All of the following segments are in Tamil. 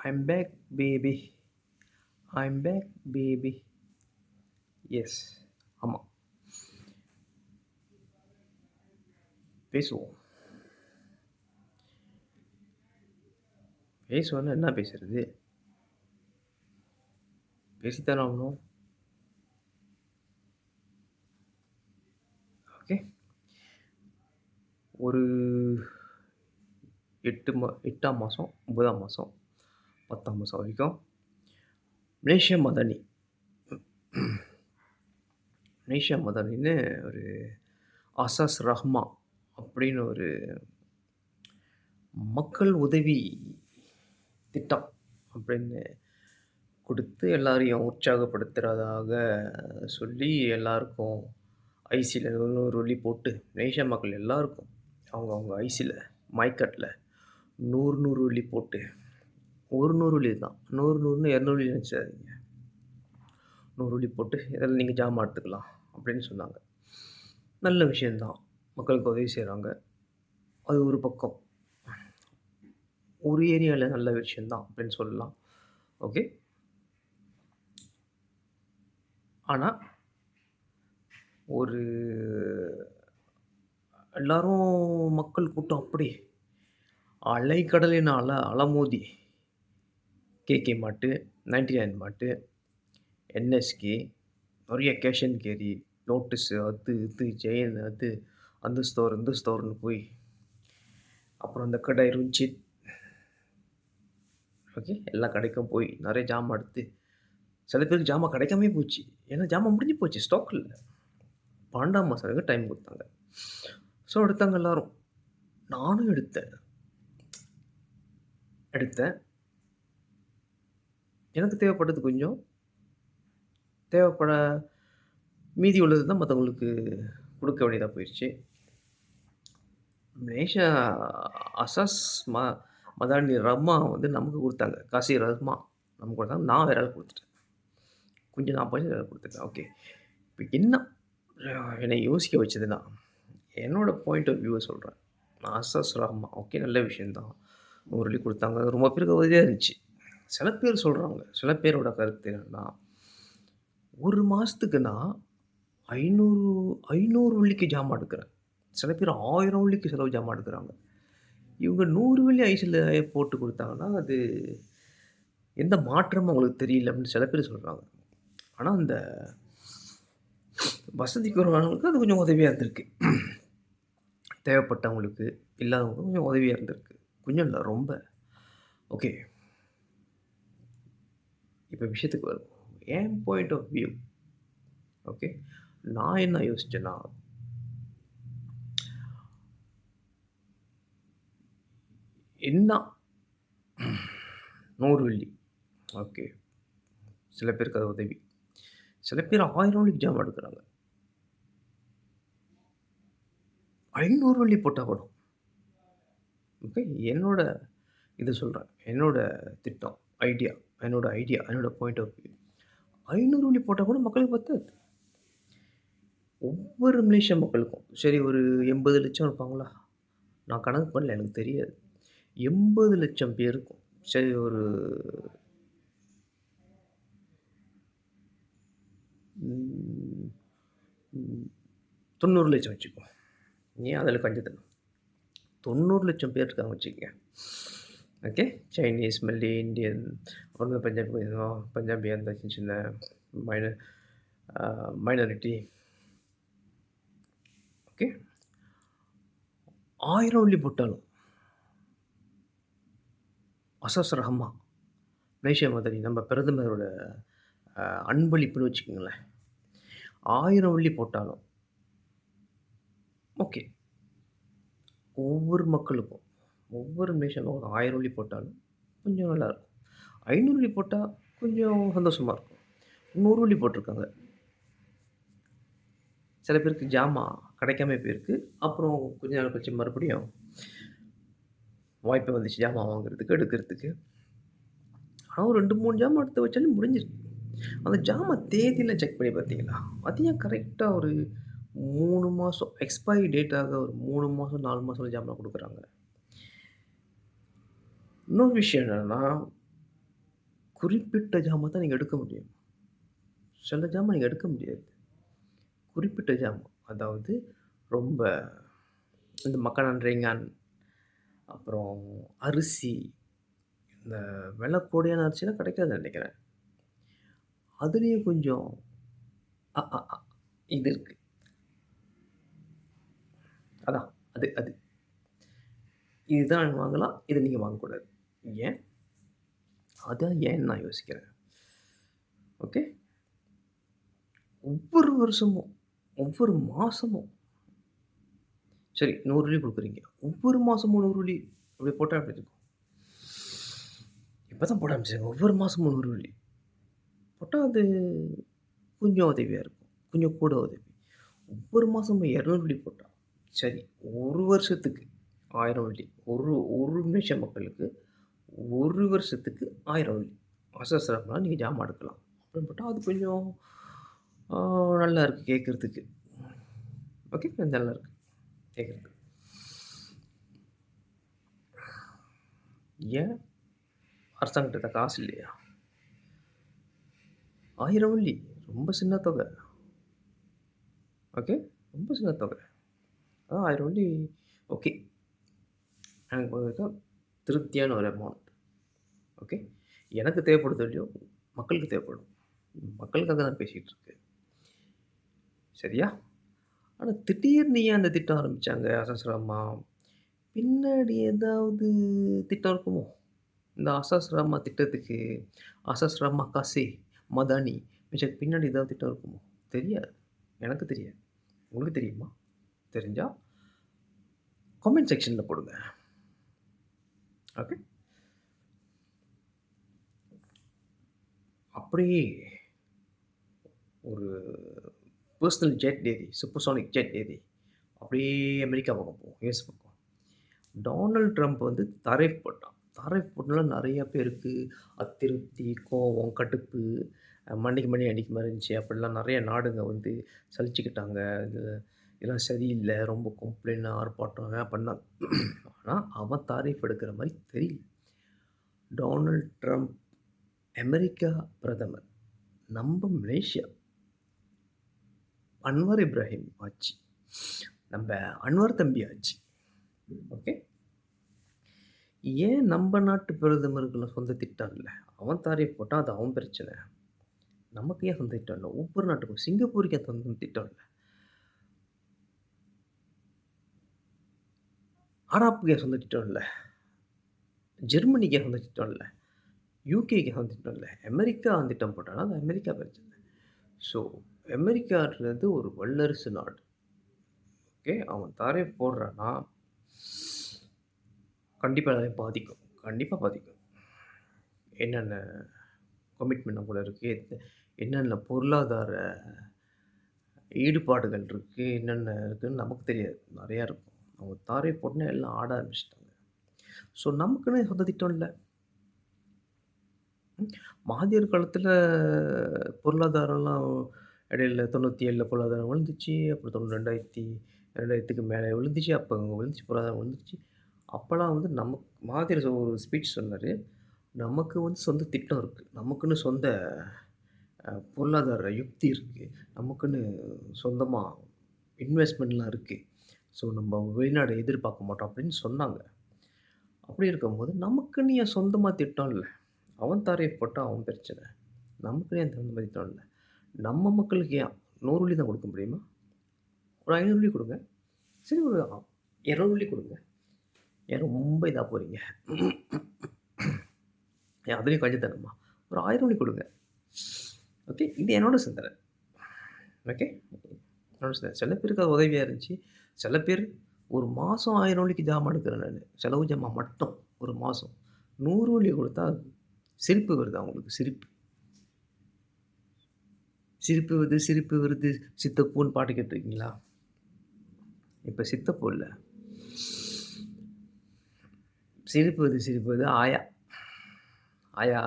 I'm back baby. I'm back baby. Yes. ஆமா. பேசுவோம். பேசுவோன்னா என்ன பேசுறது? பேசித்தானே ஆகணும். ஓகே. ஒரு 8ஆம் மாசம், 9ஆம் மாசம், 10ஆம் மாசம் வரைக்கும் மலேசியா மதானி. மலேசியா மதானின்னு ஒரு அசாஸ் ரஹ்மா அப்படின்னு ஒரு மக்கள் உதவி திட்டம் அப்படின்னு குடுத்து எல்லாரையும் உற்சாகப்படுத்துறதாக சொல்லி எல்லாருக்கும் ஐசில 100 வெள்ளி போட்டு மலேசியா மக்கள் எல்லாருக்கும் அவங்கவங்க ஐசில மைக்கேட்ல 100 வெள்ளி போட்டு ஒரு 100 வெள்ளி தான். 100 100ன்னு 200 வெள்ளி நினைச்சிடாதீங்க. 100 வெள்ளி போட்டு இதில நீங்க ஜாமான் எடுத்துக்கலாம் அப்படின்னு சொன்னாங்க. நல்ல விஷயம் தான். மக்களுக்கு உதவி செய்றாங்க. அது ஒரு பக்கம். ஒரு ஏரியால நல்ல விஷயம் தான் அப்படின்னு சொல்லலாம். ஓகே. ஆனா, ஒரு எல்லாரும் மக்கள் கூட்டம் அப்படி அலைக்கடலின் அலமோதி கேகே மார்ட்டு, 99 மார்ட்டு, என்எஸ்கே, நெறைய கேஷ் அண்ட் கேரி, லோட்டஸ் அது இது ஜெயின் அது அந்த ஸ்டோர், இந்த ஸ்டோர்ன்னு போய் அப்புறம் அந்த கடை ருஞ்சித் ஓகே. எல்லா கடைக்கும் போய் நெறைய ஜாமான் எடுத்து சில பேருக்கு ஜாமான் கிடைக்காமயே போச்சு. ஏன்னா ஜாமான் முடிஞ்சு போச்சு. ஸ்டாக் இல்ல. 12ஆம் மாசம் வரைக்கும் டைம் குடுத்தாங்க. ஸோ எடுத்தாங்க எல்லாரும். நானும் எடுத்தேன். எடுத்தேன். எனக்கு தேவைப்பட்டது கொஞ்சம். தேவைப்பட மீதி உள்ளது தான் மத்தவங்களுக்கு குடுக்க வேண்டியதா போயிருச்சு. மலேசியா அசாஸ் ம மதானி ரஹ்மா வந்து நமக்கு குடுத்தாங்க. காசி ரஹ்மா நமக்கு குடுத்தாங்க. நான் வேற ஆளுக்கு குடுத்துட்டேன். கொஞ்சம் நான் பைசா வேற குடுத்துட்டேன். ஓகே. இப்ப என்ன என்னை யோசிக்க வச்சதுன்னா, என்னோட பாயிண்ட் ஆஃப் வியூவ சொல்றேன். நான் அசாஸ் ரஹ்மா ஓகே நல்ல விஷயம் தான். 100 வெள்ளி குடுத்தாங்க. ரொம்ப பேருக்கு உதவியா இருந்துச்சு. சில பேர் சொல்றாங்க. சில பேரோட கருத்து என்னன்னா, 1 மாசத்துக்கு நான் 500 500 வெள்ளிக்கு ஜாமான் எடுக்கிறேன். சில பேர் 1000 வெள்ளிக்கு செலவு ஜாமான் எடுக்குறாங்க. இவங்க 100 வெள்ளி ஐஸ்ல போட்டு குடுத்தாங்கன்னா, அது எந்த மாற்றமும் அவங்களுக்கு தெரியல அப்படின்னு சில பேர் சொல்றாங்க. ஆனா, அந்த வசதி குறைவானவங்களுக்கு அது கொஞ்சம் உதவியா இருந்திருக்கு. தேவைப்பட்டவங்களுக்கு, இல்லாதவங்களுக்கு கொஞ்சம் உதவியா இருந்திருக்கு. கொஞ்சம் இல்ல ரொம்ப. ஓகே. இப்ப விஷயத்துக்கு வருவோம். என் பாயிண்ட் ஆஃப் வியூ ஓகே. நான் என்ன யோசிச்சேன்னா, என்ன 100 வெள்ளி ஓகே. சில பேருக்கு அது உதவி. சில பேர் 1000 வெள்ளிக்கு ஜாமான் எடுக்குறாங்க. 500 வெள்ளி போட்டா கூட ஓகே. என்னோட இத சொல்றேன். என்னோட திட்டம், என்னோட பாயிண்ட் ஆஃப் வியூ. 500 வெள்ளி போட்டா கூட மக்களுக்கு பத்தாது. ஒவ்வொரு மலேசிய மக்களுக்கும் சரி ஒரு 80,00,000 இருப்பாங்களா? நான் கணக்கு பண்ணல. எனக்கு தெரியாது. 80,00,000 பேருக்கும் சரி ஒரு ம், ம் 90,00,000 வச்சுக்கோ. ஏன் அதில கஞ்சத்தனம்? 90,00,000 பேர் இருக்காங்கன்னு வச்சுக்கங்க. ஓகே. சைனீஸ், மல்லி, இந்தியன், அப்புறம் இந்த பஞ்சாபி அந்த சின்ன சின்ன மைன அ மைனாரிட்டி. ஓகே. 1000 வெள்ளி போட்டாலும் அசாஸ் ரஹ்மா, மலேசியா மதனி நம்ம பிரதமரோட அன்பளிப்புன்னு வச்சுக்கங்களேன். 1000 வெள்ளி போட்டாலும் ஓகே. ஒவ்வொரு மக்களுக்கும், ஒவ்வொரு மலேசியாவும் 1000 வெள்ளி போட்டாலும் கொஞ்சம் நல்லாயிருக்கும். 500 வெள்ளி போட்டா கொஞ்சம் சந்தோஷமா இருக்கும். 100 வெள்ளி போட்டிருக்காங்க. சில பேருக்கு ஜாமான் கிடைக்காமயே போயிருக்கு. அப்புறம் கொஞ்ச நாள் கழிச்சு மறுபடியும் வாய்ப்பு வந்துச்சு ஜாமான் வாங்குறதுக்கு, எடுக்கிறதுக்கு. ஆனா ஒரு 2, 3 ஜாமான் எடுத்து வச்சாலே முடிஞ்சிருக்கு. அந்த ஜாமான் தேதிலாம் செக் பண்ணி பார்த்தீங்களா? அது ஏன் கரெக்ட்டா ஒரு 3 மாசம் எக்ஸ்பைரி டேட்டாக ஒரு 3 மாசம், 4 மாசம் ஜாமான் குடுக்குறாங்க. இன்னொரு விஷயம் என்னன்னா, குறிப்பிட்ட ஜாமான் தான் நீங்க எடுக்க முடியும். சில ஜாமான் நீங்க எடுக்க முடியாது. குறிப்பிட்ட ஜாமான். அதாவது ரொம்ப இந்த மக்கானான், ரேங்கான், அப்புறம் அரிசி, இந்த விலை கூடியான அரிசிலாம் கிடைக்காதுன்னு நெனைக்கிறேன். அதுலயும் கொஞ்சம் அ அ அ இது இருக்கு. அதான். அது அது. இதுதான் வாங்கலாம். இத நீங்க வாங்கக்கூடாது. ஏன்? அதான் ஏன்னு நான் யோசிக்கிறேன். ஓகே. ஒவ்வொரு வருஷமும், ஒவ்வொரு மாசமும் சரி ₹100 குடுக்குறீங்க. ஒவ்வொரு மாசமும் ₹100 அப்படி போட்டா எப்படி இருக்கும்? இப்ப தான் போட ஆரம்பிச்சாங்க. ஒவ்வொரு மாசமும் ₹100 போட்டா அது கொஞ்சம் உதவியா இருக்கும். கொஞ்சம் கூட உதவி. ஒவ்வொரு மாசமும் ₹200 போட்டா, சரி 1 வருஷத்துக்கு ₹1000 ஒரு ஒரு நிமிஷ மக்களுக்கு 1 வருஷத்துக்கு ₹1000 அசஸ்ரம்லாம் நீங்க ஜாமான் எடுக்கலாம். அப்படின்னு போட்டா அது கொஞ்சம் ஆ நல்லா இருக்கு கேட்கறதுக்கு. ஓகே. நல்லா இருக்கு கேட்கறதுக்கு. ஏன்? அரசாங்கத்திட்ட காசு இல்லையா? ₹1000 ரொம்ப சின்ன தொகை. ஓகே. ரொம்ப சின்ன தொகை. அதான் ₹1000 ஓகே. எனக்கு பொறுத்தவரைக்கும் திருப்தியான ஒரு அமௌண்ட். ஓகே. எனக்கு தேவைப்படுதோ இல்லையோ, மக்களுக்கு தேவைப்படும். மக்களுக்காக தான் பேசிட்டு இருக்கேன். சரியா? ஆனா திடீர்னு ஏன் அந்த திட்டம் ஆரம்பிச்சாங்க அசஸ்ரமா? பின்னாடி ஏதாவது திட்டம் இருக்குமோ? இந்த அசஸ்ரமா திட்டத்துக்கு அசஸ்ரமா காசே, மதானி மிச்சம் பின்னாடி ஏதாவது திட்டம் இருக்குமோ? தெரியாது. எனக்கு தெரியாது. உங்களுக்கு தெரியுமா? தெரிஞ்சா காமெண்ட் செக்ஷன்ல போடுங்க. ஓகே. அப்படியே ஒரு பெர்சனல் ஜெட் ஏறி, சூப்பர்சானிக் ஜெட் ஏறி அப்படியே அமெரிக்கா பக்கம் போவோம். யுஎஸ் பக்கம். டொனால்ட் ட்ரம்ப் வந்து தரைஃப் போட்டான். தரைஃப் போட்டனால நெறைய பேருக்கு அதிருப்தி, கோவம், கடுப்பு, மண்டைக்கு மண்டைய அடிக்க மாரி இருந்துச்சு. அப்படிலாம் நெறைய நாடுங்க வந்து சலிச்சுக்கிட்டாங்க. இது இதெல்லாம் சரியில்ல. ரொம்ப கம்ப்ளைண்ட், ஆர்ப்பாட்டம் எல்லாம் பண்ணாங்க. ஆனா, அவன் தாரீஃப் எடுக்கிற மாரி தெரியல. டொனால்ட் ட்ரம்ப் அமெரிக்கா பிரதமர். நம்ப மலேசியா அன்வர் இப்ராஹிம் ஆட்சி. நம்ப அன்வர் தம்பி ஆட்சி. ஓகே. ஏன் நம்ப நாட்டு பிரதமருக்குலாம் சொந்த திட்டம் இல்ல? அவன் தாரீஃப் போட்டான். அது அவன் பிரச்சனை. நமக்கு ஏன் சொந்த திட்டம் இல்ல? ஒவ்வொரு நாட்டுக்கும் சிங்கப்பூருக்கு ஏன் சொந்த திட்டம் இல்ல? ஆராப்புக்கு ஏன் சொந்த திட்டம் இல்ல? ஜெர்மனிக்கு ஏன் சொந்த திட்டம் இல்ல? யுகேக்கு ஏன் சொந்த திட்டம் இல்ல? அமெரிக்கா திட்டம் போட்டான்னா, அது அமெரிக்கா பிரச்சனை. ஸோ, அமெரிக்கான்றது ஒரு வல்லரசு நாடு. ஓகே. அவன் தாரீஃப் போடுறான்னா, கண்டிப்பா எல்லாரையும் பாதிக்கும். கண்டிப்பா பாதிக்கும். என்னென்ன கமிட்மெண்ட் நம்மக்கூட இருக்கு. என்னென்ன பொருளாதார ஈடுபாடுகள் இருக்கு. என்னென்ன இருக்குன்னு நமக்கு தெரியாது. நெறையா இருக்கும். அவங்க தாரீஃப் போட்டோனே எல்லாம் ஆட ஆரம்பிச்சுட்டாங்க. ஸோ, நமக்குன்னு சொந்த திட்டம் இல்ல. ம். மஹாதீர் காலத்தில பொருளாதாரம்லாம் இடையில 97ல பொருளாதாரம் விழுந்துச்சு. அப்புறம் 2000க்கு மேல விழுந்துச்சு. அப்ப விழுந்துச்சு பொருளாதாரம் விழுந்துச்சு. அப்பலாம் வந்து நமக்கு மஹாதீர் ஒரு ஸ்பீச் சொன்னாரு. நமக்கு வந்து சொந்த திட்டம் இருக்கு. நமக்குன்னு சொந்த பொருளாதார யுக்தி இருக்கு. நமக்குன்னு சொந்தமா இன்வெஸ்ட்மெண்ட்லாம் இருக்கு. ஸோ, நம்ம வெளிநாட எதிர்பார்க்க மாட்டோம் அப்படின்னு சொன்னாங்க. அப்படி இருக்கும்போது நமக்குன்னு ஏன் சொந்தமா திட்டம் இல்ல? அவன் தாரீஃப் போட்டா அவன் பிரச்சனை. நமக்குன்னு ஏன் சொந்தமா திட்டம் இல்ல? நம்ம மக்களுக்கு ஏன் ₹100 தான் குடுக்க முடியுமா? ஒரு ₹500 குடுங்க. சரி ஒரு ₹200 குடுங்க. ஏன் ரொம்ப இதா போறீங்க? ஏன் அதுலயும் கஞ்சத்தனமா? ஒரு ₹1000 குடுங்க. ஓகே. இது என்னோட சிந்தனை. ஓகே. என்னோட சிந்தனை. சில பேருக்கு அது உதவியா இருந்துச்சு. சில பேர் ஒரு மாசம் ₹1000க்கு ஜாமான் எடுக்கிறேன் நானு. செலவு ஜாமான் மட்டும் ஒரு மாசம். ₹100 குடுத்தா சிரிப்பு வருது அவங்களுக்கு சிரிப்பு. சிரிப்பு வருது, சிரிப்பு வருது, சித்தப்பூன்னு பாட்டு கேட்டுருக்கீங்களா? இப்ப சித்தப்பூ இல்ல. சிரிப்பு வருது, சிரிப்பு வருது. ஆயா. ஆயா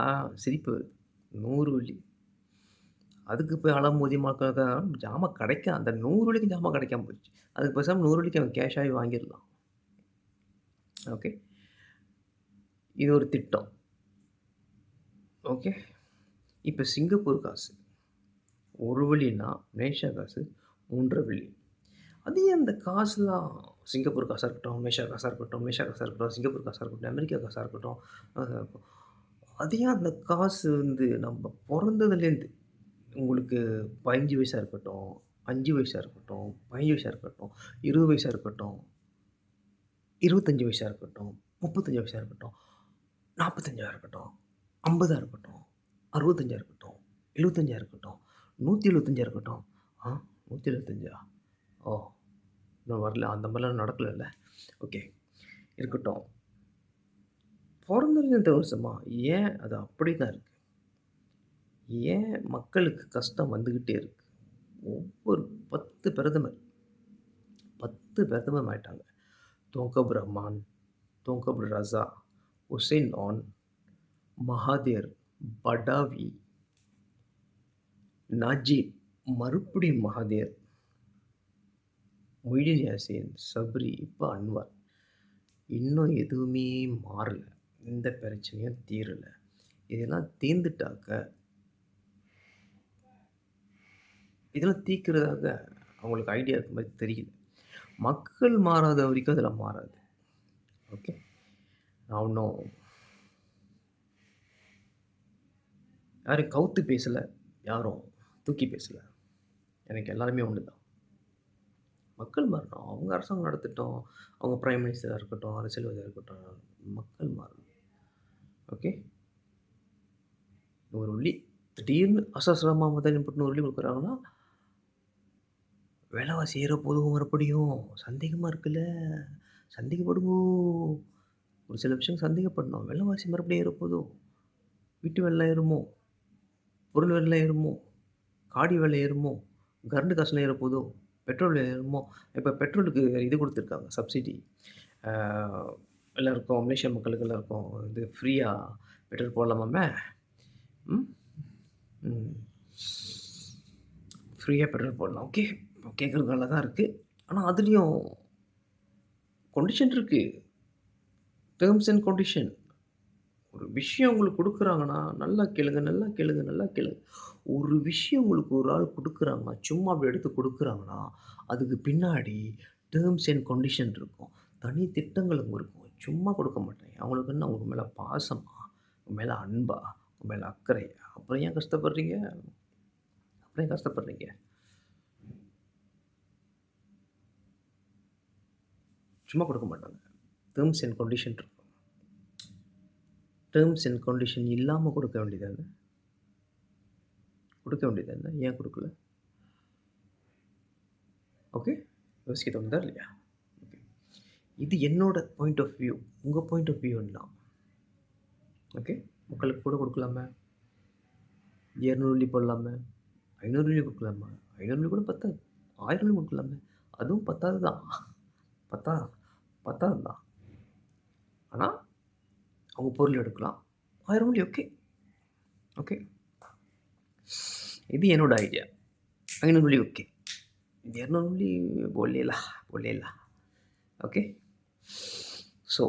சிரிப்பு வருது. 100 வெள்ளி. அதுக்கு போய் அலமோதி ஜாமான் கிடைக்கும். அந்த 100 வெள்ளிக்கு ஜாமான் கிடைக்காம போயிடுச்சு. அதுக்கு பேசாம 100 வெள்ளிக்கு அவன் கேஷாவே வாங்கிர்லாம். ஓகே. இது ஒரு திட்டம். ஓகே. இப்ப சிங்கப்பூர் காசு. 1 வெள்ளின்னா மலேசியா காசு 3 1/2 வெள்ளி. அது ஏன் அந்த காசுலாம் சிங்கப்பூர் காசா இருக்கட்டும், மலேசியா காசா இருக்கட்டும், சிங்கப்பூர் காசா இருக்கட்டும், அமெரிக்கா காசா இருக்கட்டும், அ அது ஏன் அந்த காசு வந்து நம்ம பொறந்ததுலேருந்து உங்களுக்கு 15 வயசா இருக்கட்டும், 5 வயசா இருக்கட்டும், 15 வயசா இருக்கட்டும், 20 வயசா இருக்கட்டும், 25 வயசா இருக்கட்டும், 35 வயசா இருக்கட்டும், 45 இருக்கட்டும், 50 இருக்கட்டும், 65 இருக்கட்டும், 75 இருக்கட்டும், 175 இருக்கட்டும். ஆ 175 ஓ! இன்னும் வரல. அந்த மாரிலாம் நடக்கலல்ல. ஓகே. இருக்கட்டும். பொறந்ததுலேருந்து இத்தன வருஷமா ஏன் அது அப்படி தான் இருக்கு? ஏன் மக்களுக்கு கஷ்டம் வந்துகிட்டே இருக்கு? ஒவ்வொரு 10 பிரதமர் 10 பிரதமர் ஆயிட்டாங்க. Tunku Rahman, Tunku Razak, Hussein Onn, Mahathir, Badawi, Najib, மறுபடியும் மகாதீர், மொய்தீன் யாசீன், சப்ரி, இப்ப அன்வார். இன்னும் எதுவுமே மாறல. எந்த பிரச்சனையும் தீரல. இதெல்லாம் தீர்ந்துட்டாக்க, இதெல்லாம் தீர்க்கிறதாக அவங்களுக்கு ஐடியா இருக்க மாரி தெரியல. மக்கள் மாறாத வரைக்கும் அதெல்லாம் மாறாது. ஓகே. நான் ஒண்ணும் யாரையும் கவுத்து பேசல. யாரும் தூக்கி பேசல. எனக்கு எல்லாருமே ஒண்ணு தான். மக்கள் மாறணும். அவங்க அரசாங்கம் நடத்தட்டும். அவங்க பிரைம் மினிஸ்டரா இருக்கட்டும், அரசியல்வாதியா இருக்கட்டும். மக்கள் மாறணும். ஓகே. 100 வெள்ளி திடீர்னு அசஸ்ரமா மதன் போட்டு 100 வெள்ளி குடுக்குறாங்கன்னா, விலைவாசி ஏறப்போதும் மறுபடியும். சந்தேகமா இருக்குல்ல. சந்தேகப்படுங்கோ. ஒரு சில விஷயம் சந்தேகப்படணும். விலைவாசி மறுபடியும் ஏறப்போதோ? வீட்டு விலை ஏறுமோ? பொருள் விலை ஏறுமோ? காடி விலை ஏறுமோ? கரண்ட் காசுலாம் ஏறப்போதோ? பெட்ரோல் விலை ஏறுமோ? இப்ப பெட்ரோலுக்கு இது குடுத்துருக்காங்க சப்சிடி. ஆ எல்லாருக்கும் மலேசியா மக்களுக்கு எல்லாருக்கும் இது ஃப்ரீயா பெட்ரோல் போடலாமாமே! ம். ம். ஃப்ரீயா பெட்ரோல் போடலாம். ஓகே. கேட்கறதுக்கு நல்லா தான் இருக்கு. ஆனா அதுலயும் கண்டிஷன் இருக்கு. Terms and condition. ஒரு விஷயம் உங்களுக்கு குடுக்குறாங்கன்னா, நல்லா கேளுங்க, நல்லா கேளுங்க, நல்லா கேளுங்க. ஒரு விஷயம் உங்களுக்கு ஒரு ஆள் குடுக்குறாங்கன்னா, சும்மா அப்படி எடுத்து குடுக்குறாங்கன்னா, அதுக்கு பின்னாடி டெர்ம்ஸ் அண்ட் கண்டிஷன் இருக்கும். தனி திட்டங்களும் இருக்கும். சும்மா குடுக்க மாட்டாங்க. அவங்களுக்கு என்ன உங்க மேல பாசமா? உங்க மேல அன்பா? உங்க மேல அக்கறையா? அப்புறம் ஏன் கஷ்டப்படுறீங்க? அப்புறம் ஏன் கஷ்டப்படுறீங்க? சும்மா குடுக்க மாட்டாங்க. டெர்ம்ஸ் அண்ட் கண்டிஷன் இருக்கும். டெர்ம்ஸ் அண்ட் கண்டிஷன் இல்லாம குடுக்க வேண்டியது தானே! குடுக்க வேண்டியது தானே! ஏன் குடுக்கல? ஓகே. யோசிக்க தோணுதா இல்லையா? ஓகே. இது என்னோட பாயிண்ட் ஆஃப் வியூ. உங்க பாயிண்ட் ஆஃப் வியூ என்ன? ஓகே. மக்களுக்கு கூட குடுக்கலாமே! 200 வெள்ளி போடலாமே! 500 வெள்ளி குடுக்கலாமா? 500 வெள்ளி கூட பத்தாது. 1000 வெள்ளி குடுக்கலாமே! அதுவும் பத்தாது தான். பத்தா பத்தாது தான். ஆனா, அவங்க பொருள் எடுக்கலாம். 1000 வெள்ளி ஓகே. ஓகே. இது என்னோட ஐடியா. 500 வெள்ளி ஓகே. 200 வெள்ளி बोलेला बोलेला. ஓகே. ஸோ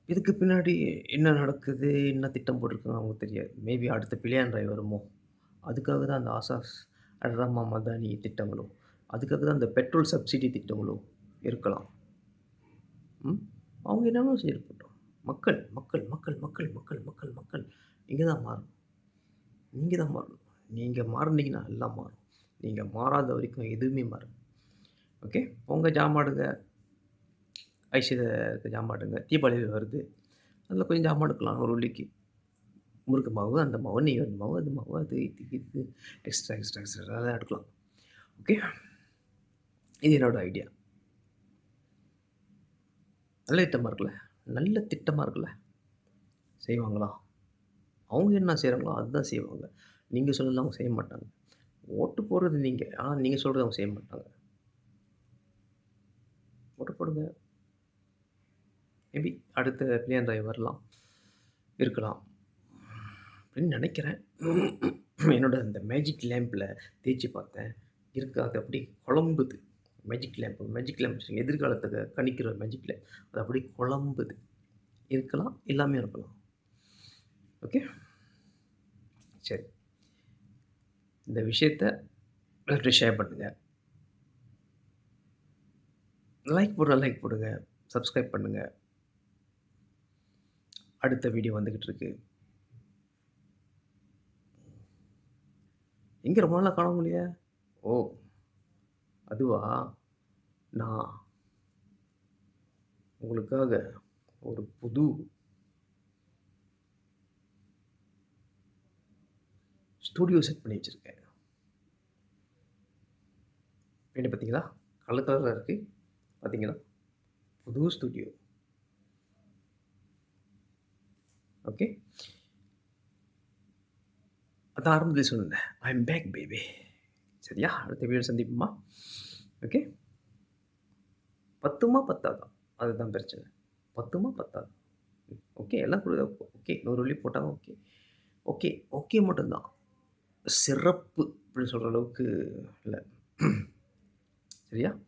இதுக்கு பின்னாடி என்ன நடக்குது? என்ன திட்டம் போட்டிருக்காங்க நமக்கு தெரியாது. மேபி அடுத்த பில்லியன் டிரைவ் வருமோ? அதுக்காக தான் அந்த ஆசாஸ் அல்ராமா மதானி திட்டங்களோ, அதுக்காக தான் அந்த பெட்ரோல் சப்சிடி திட்டங்களோ இருக்கலாம். ம். அவங்க என்ன வேணாலும் செய்யட்டும். மக்கள், மக்கள், மக்கள், மக்கள், மக்கள், மக்கள், மக்கள். நீங்க தான் மாறணும். நீங்க தான் மாறணும். நீங்க மாறுனீங்கன்னா எல்லாம் மாறும். நீங்க மாறாத வரைக்கும் எதுவுமே மாறாது. ஓகே. உங்க ஜாமாடுங்க. ஐஸ்வர்யாக்கு ஜாமாடுங்க. தீபாவளி வருது. அதில கொஞ்சம் ஜாமான் எடுக்கலாம் ஒரு வெள்ளிக்கு. முறுக்கு மாவு, அந்த மாவு, நெய்வேலி மாவு, அது மாவு, அது இது எக்ஸ்ட்ரா, எக்ஸ்ட்ரா, எக்ஸ்ட்ரா அதெல்லாம் எடுக்கலாம். ஓகே. இது என்னோட ஐடியா. நல்ல திட்டமா இருக்குல்ல? நல்ல திட்டமா இருக்குல்ல? செய்வாங்களா? அவங்க என்ன செய்றாங்களோ அதுதான் செய்வாங்க. நீங்க சொல்றதெல்லாம் அவங்க செய்ய மாட்டாங்க. ஓட்டு போடுறது நீங்க. ஆனா நீங்க சொல்றத அவங்க செய்ய மாட்டாங்க. ஓட்டு போடுங்க. மேபி அடுத்த பில்லியன் டிரைவ் வரலாம். இருக்கலாம். அப்படின்னு நெனைக்கிறேன். என்னோட அந்த மேஜிக் லேம்ப்ல தேய்ச்சு பார்த்தேன். இருக்கு அது அப்படியே குழம்புது. மேஜிக் லேம்ப் எதிர்காலத்த கணிக்கிற மேஜிக் லேம்ப். அது அப்படியே குழம்புது. இருக்கலாம், இல்லாமயும் இருக்கலாம். ஓகே. சரி. இந்த விஷயத்த எல்லார்கிட்டயும் ஷேர் பண்ணுங்க. லைக் போடுங்க. சப்ஸ்கிரைப் பண்ணுங்க. அடுத்த வீடியோ வந்துகிட்டு இருக்கு. எங்க ரொம்ப நாளா காணோம். ஓ! அதுவா? நான் உங்களுக்காக ஒரு புது ஸ்டூடியோ செட் பண்ணி வச்சிருக்கேன். பின்னாடி பார்த்தீங்களா? கலர் கலரா இருக்கு. பார்த்தீங்களா? புது ஸ்டூடியோ. ஓகே. அதான் ஆரம்பத்திலே சொன்னேன். ஐ அம் பேக் பேபி. சரியா? அடுத்த வீடியோல சந்திப்போமா? ஓகே. பத்துமா? பத்தாதா? அதுதான் பிரச்சனை. பத்துமா? பத்தாதா? ஓகே. எல்லாம் ஓகே. 100 வெள்ளி போட்டாங்க ஓகே. ஓகே. ஓகே மட்டும் தான். சிறப்பு அப்படின்னு சொல்ற அளவுக்கு இல்ல. சரியா?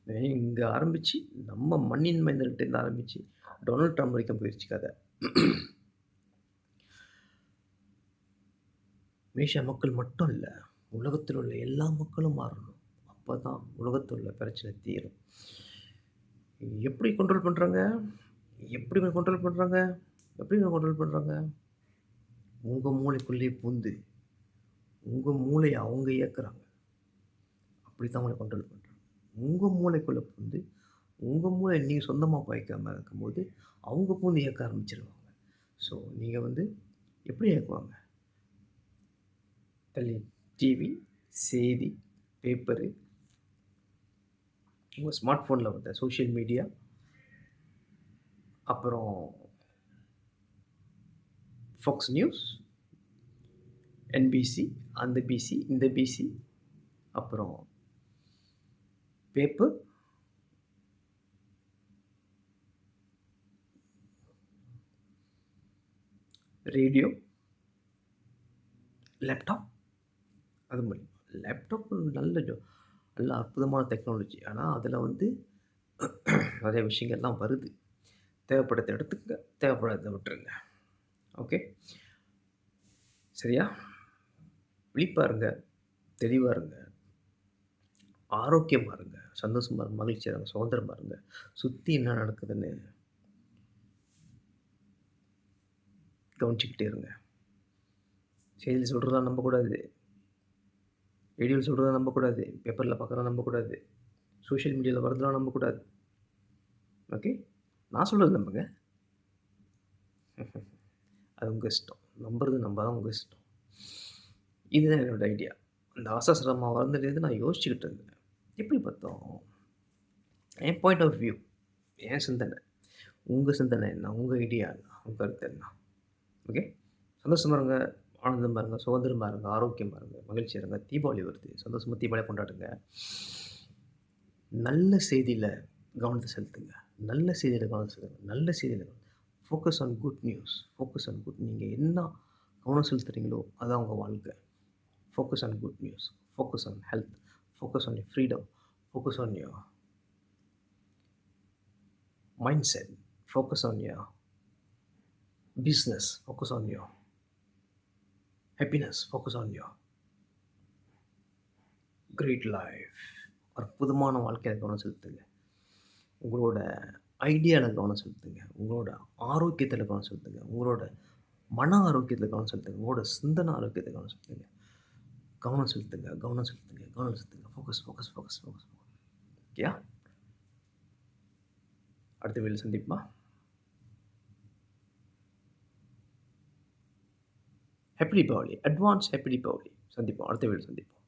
இங்க ஆரம்பிச்சு, நம்ம மண்ணின் மைந்தர்கிட்டேருந்து ஆரம்பிச்சு, டொனால்ட் ட்ரம்ப் வரைக்கும் போயிருச்சு கதை. மலேசியா மக்கள் மட்டும் இல்ல, உலகத்தில் உள்ள எல்லா மக்களும் மாறணும். அப்பதான் உலகத்தில் உள்ள பிரச்சனை தீரும். எப்படி கண்ட்ரோல் பண்றாங்க? எப்படிங்க கண்ட்ரோல் பண்றாங்க? எப்படிங்க கண்ட்ரோல் பண்றாங்க? உங்க மூளைக்குள்ளேயே பூந்து, உங்க மூளைய அவங்க இயக்குறாங்க. அப்படித்தான் உங்கள கண்ட்ரோல் பண்றாங்க. உங்க மூளைக்குள்ள பூந்து, உங்க மூளைய நீங்க சொந்தமா பாய்க்காம இருக்கும்போது, அவங்க பூந்து இயக்க ஆரம்பிச்சுருவாங்க. ஸோ, நீங்க வந்து எப்படி இயக்குவாங்க? தள்ளி டிவி, செய்தி, பேப்பரு, உங்க ஸ்மார்ட் ஃபோன்ல வந்த சோஷியல் மீடியா, அப்புறம் ஃபாக்ஸ் நியூஸ், என்பிசி, அந்த பிசி, இந்த பிசி, அப்புறம் பேப்பர், ரேடியோ, லேப்டாப். அது மூலியமா. லேப்டாப் நல்ல அற்புதமான டெக்னாலஜி. ஆனா, அதில வந்து நெறைய விஷயங்கள்லாம் வருது. தேவைப்படுறத எடுத்துக்கங்க, தேவைப்படாதத விட்டுருங்க. ஓகே. சரியா? விழிப்பா இருங்க, தெளிவா இருங்க, ஆரோக்கியமா இருங்க, சந்தோஷமா இருங்க, மகிழ்ச்சியா இருங்க, சுதந்திரமா இருங்க. சுத்தி என்ன நடக்குதுன்னு கவனிச்சுக்கிட்டே இருங்க. செய்தியில சொல்றதெல்லாம் நம்பக்கூடாது. ரேடியோல சொல்றத நம்பக்கூடாது. பேப்பர்ல பார்க்குறத நம்பக்கூடாது. சோஷியல் மீடியால வரதெல்லாம் நம்பக்கூடாது. ஓகே. நான் சொல்றத நம்புங்க. அது உங்க இஷ்டம். நம்புறது நம்பாதது உங்க இஷ்டம். இதுதான் என்னோட ஐடியா. அந்த ஆசாசனமா வளர்ந்ததுலேருந்து நான் யோசிச்சுக்கிட்டு இருந்தேன். எப்படி பார்த்தோம்? என் பாயிண்ட் ஆஃப் வியூ, என் சிந்தனை. உங்க சிந்தனை என்ன? உங்க ஐடியா என்ன? உங்க கருத்து என்ன? ஓகே. சந்தோஷமா இருங்க, ஆனந்தமா இருங்க, சுதந்திரமா இருங்க, ஆரோக்கியமா இருங்க, மகிழ்ச்சியா இருங்க. தீபாவளி வருது. சந்தோஷமா தீபாவளிய கொண்டாடுங்க. நல்ல செய்தியில கவனத்த செலுத்துங்க. நல்ல செய்தியில கவனம் செலுத்துங்க. நல்ல செய்தியில focus on good news. Focus on good நீங்க என்ன கவனம் செலுத்துறீங்களோ, அதான் உங்க வாழ்க்கை. Focus on good news. Focus on health. Focus on your freedom. Focus on your mind set. Focus on your business. Focus on your happiness. Focus on your great life. அற்புதமான வாழ்க்கையில கவனம் செலுத்துங்க. உங்களோட ஐடியால கவனம் செலுத்துங்க. உங்களோட ஆரோக்கியத்தில கவனம் செலுத்துங்க. உங்களோட மன ஆரோக்கியத்தில கவனம் செலுத்துங்க. உங்களோட சிந்தனை ஆரோக்கியத்தில கவனம் செலுத்துங்க. கவனம் செலுத்துங்க. கவனம் செலுத்துங்க. கவனம் செலுத்துங்க. Focus, focus, focus, focus. ஓகேயா? அடுத்த வீடியோல சந்திப்போமா? Happy Deepavali. Advance happy Deepavali. சந்திப்போம். அடுத்த வீடியோல சந்திப்போம்.